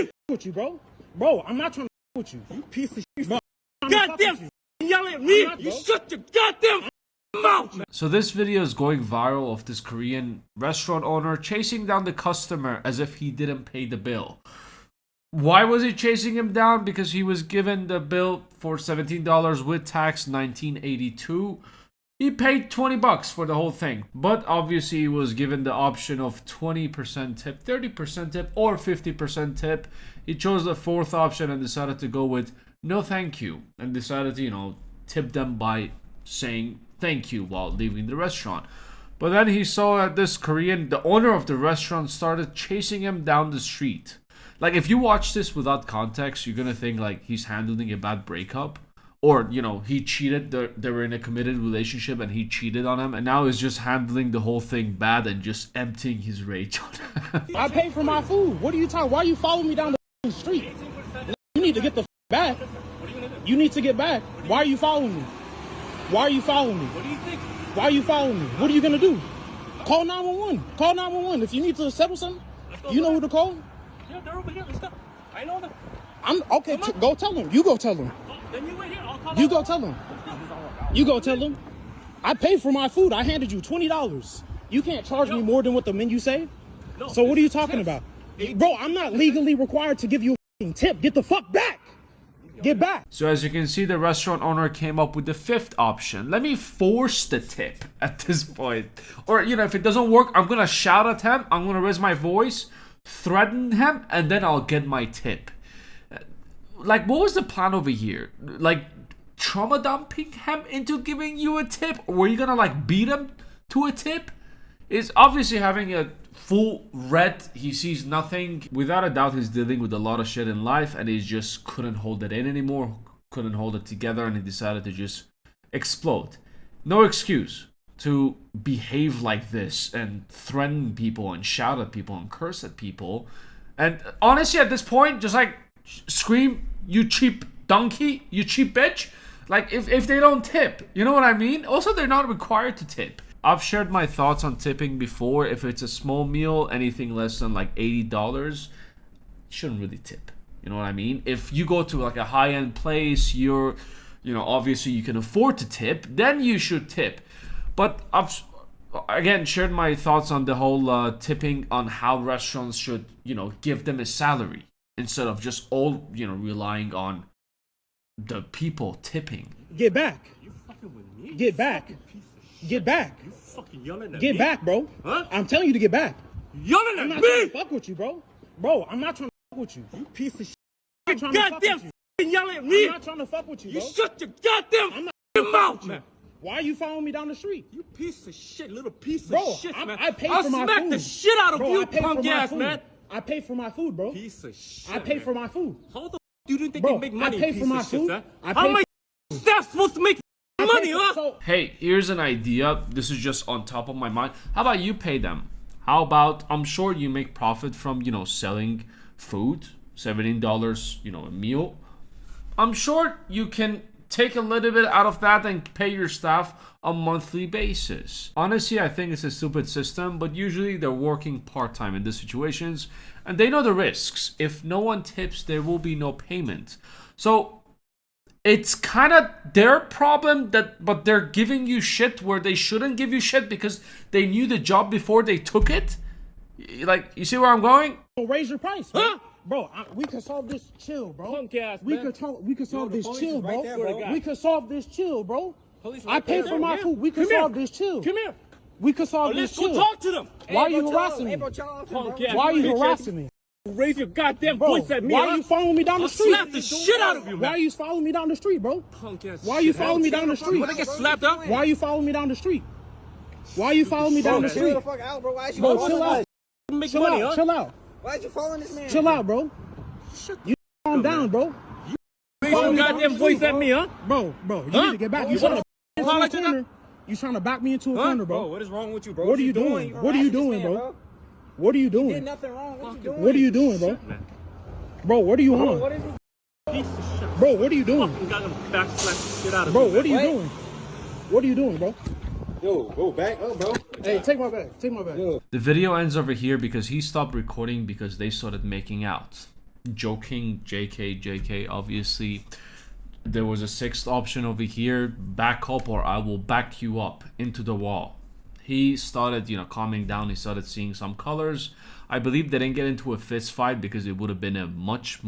me! With you, bro. Bro, I'm not trying to with you. You piece of shit. Bro, goddamn yelling at me! You shut your goddamn mouth! So this video is going viral of this Korean restaurant owner chasing down the customer as if he didn't pay the bill. Why was he chasing him down? Because he was given the bill for $17 with tax, $19.82. He paid $20 for the whole thing, but obviously he was given the option of 20% tip, 30% tip, or 50% tip. He chose the fourth option and decided to go with no thank you, and decided to, tip them by saying thank you while leaving the restaurant. But then he saw that the owner of the restaurant, started chasing him down the street. Like, if you watch this without context, you're gonna think like he's handling a bad breakup. Or, he cheated, they were in a committed relationship and he cheated on him, and now he's just handling the whole thing bad and just emptying his rage on him. I paid for my food. What are you talking? Why are you following me down the street? You need to get the back. You need to get back. Why are you following me? Why are you following me? What do you think? Why are you following me? What are you going to do? Call 911. Call 911. If you need to settle something, you know who to call? Yeah, they're over here. Let's go. I know them. I'm okay. Go tell them. You go tell them. Then you wait here. I'll call You go tell them. You go tell them. I paid for my food. I handed you $20. You can't charge me more than what the menu say. No, so what are you talking about? Bro, I'm not legally required to give you a tip. Get the fuck back. Get back. So as you can see, the restaurant owner came up with the fifth option. Let me force the tip at this point. Or, if it doesn't work, I'm going to shout at him. I'm going to raise my voice, threaten him, and then I'll get my tip. Like, what was the plan over here? Like, trauma dumping him into giving you a tip? Or were you going to, beat him to a tip? It's obviously having a full red. He sees nothing. Without a doubt, he's dealing with a lot of shit in life, and he just couldn't hold it in anymore, couldn't hold it together, and he decided to just explode. No excuse to behave like this and threaten people and shout at people and curse at people. And honestly, at this point, just scream, you cheap donkey, you cheap bitch. Like, if they don't tip, you know what I mean? Also, they're not required to tip. I've shared my thoughts on tipping before. If it's a small meal, anything less than $80, you shouldn't really tip. You know what I mean? If you go to a high-end place, you're, obviously you can afford to tip, then you should tip. But I've, again, shared my thoughts on the whole tipping, on how restaurants should, give them a salary instead of just all, relying on the people tipping. Get back. You fucking with me? Get back. Get back. You fucking yelling at me? Get back, bro. Huh? I'm telling you to get back. Yelling I'm at not me? trying to fuck with you, bro. Bro, I'm not trying to fuck with you. You piece of shit. I'm not trying to fuck Goddamn with you. fucking yelling at me? I'm not trying to fuck with you, You bro. shut your goddamn I'm not fucking mouth, man. Why are you following me down the street? You piece of shit, little piece Bro, of shit, man. I paid I'll for my smack food. the shit out of Bro, you, I paid punk for my ass, food. man. I paid for my food, bro. Piece of shit. I paid for my food. How the you didn't think Bro, they make money? I paid piece for my of shit, food. son? I How paid am I staff supposed to make money, huh? So, Hey, here's an idea. This is just on top of my mind. How about you pay them? How about, I'm sure you make profit from, selling food, $17, a meal. I'm sure you can take a little bit out of that and pay your staff on a monthly basis. Honestly, I think it's a stupid system, but usually they're working part-time in these situations, and they know the risks. If no one tips, there will be no payment. So it's kind of their problem, but they're giving you shit where they shouldn't give you shit because they knew the job before they took it. Like, you see where I'm going? raise your price, bro. Huh? Bro, we can solve this chill, bro. Punk ass, we man. could solve this chill, bro. right there, bro. We could solve this chill, bro. Police I right paid there. for my Yeah. food. We could Come here. solve this chill. Come here. We could solve Let's this go chill. talk to them. Why are you harassing me? Punk ass. Why are you bitch ass. harassing me? Raise your goddamn Bro, voice at me, why huh? are you following me down the I'll street? slap the shit out of you, Why man. are you following me down the street, bro? Punk ass Why are you shit. following me down the street? When I get slapped up? Why are you following me down the street? Why are you following me down the Chill street? the fuck out, bro. Why is you Bro, following chill us? out. Make Chill money, out. huh? Chill out. Why is you following this man? Chill out, bro. You calm down, bro. Raise your goddamn voice at me, huh? Bro, you Huh? need to get back. You trying to Huh? back me into a corner. You trying to back me into a corner, Bro, bro. what is wrong with you, bro? What are you doing? What are you doing, bro? What are you Did doing? nothing wrong. What you doing? What are you doing, bro? Bro, what are you Bro, what on? is you? Piece of shit. Bro, what are you doing? Fucking got him backslap the shit out of Bro, you. what are you What? doing? What are you doing, bro? Yo, go back up, bro. Hey, take my bag. Take my bag. Yo. The video ends over here because he stopped recording because they started making out. joking, JK, obviously. There was a sixth option over here, back up or I will back you up into the wall. He started, calming down. He started seeing some colors. I believe they didn't get into a fist fight because it would have been a much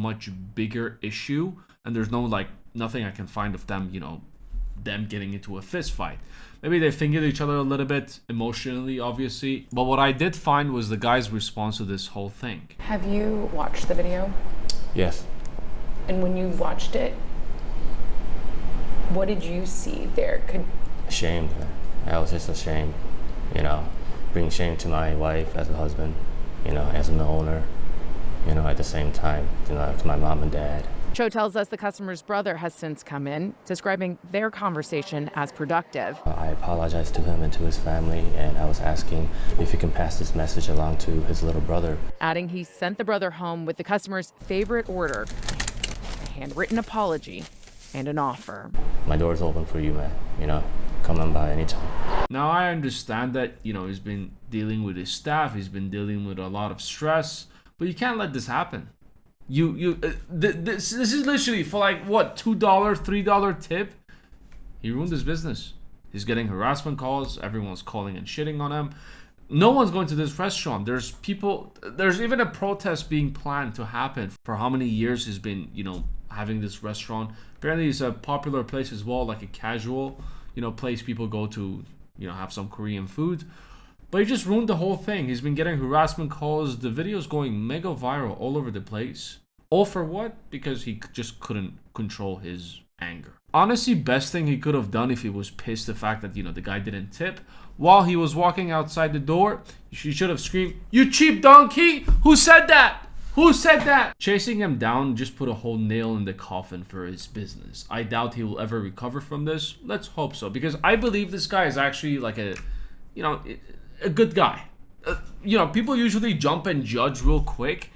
bigger issue. And there's no, nothing I can find of them, them getting into a fist fight. Maybe they fingered each other a little bit emotionally, obviously. But what I did find was the guy's response to this whole thing. Have you watched the video? Yes. And when you watched it, what did you see there? Ashamed. I was just ashamed, bring shame to my wife as a husband, as an owner, at the same time, to my mom and dad. Cho tells us the customer's brother has since come in, describing their conversation as productive. I apologized to him and to his family, and I was asking if he can pass this message along to his little brother. Adding he sent the brother home with the customer's favorite order, a handwritten apology and an offer. My door's open for you, man. Come on by anytime. Now I understand that, he's been dealing with his staff, he's been dealing with a lot of stress, but you can't let this happen. This is literally for $2, $3 tip. He ruined his business. He's getting harassment calls. Everyone's calling and shitting on him. No one's going to this restaurant. There's even a protest being planned to happen for how many years he's been, having this restaurant. Apparently it's a popular place as well, like a casual, place people go to, have some Korean food. But he just ruined the whole thing. He's been getting harassment calls. The video's going mega viral all over the place. All for what? Because he just couldn't control his anger. Honestly, best thing he could have done if he was pissed the fact that, the guy didn't tip. While he was walking outside the door, he should have screamed, "You cheap donkey! Who said that? Who said that?" Chasing him down just put a whole nail in the coffin for his business. I doubt he will ever recover from this. Let's hope so. Because I believe this guy is actually like a good guy. People usually jump and judge real quick.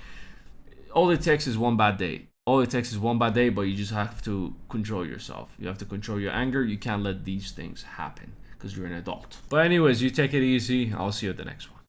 All it takes is one bad day. But you just have to control yourself. You have to control your anger. You can't let these things happen because you're an adult. But anyways, you take it easy. I'll see you at the next one.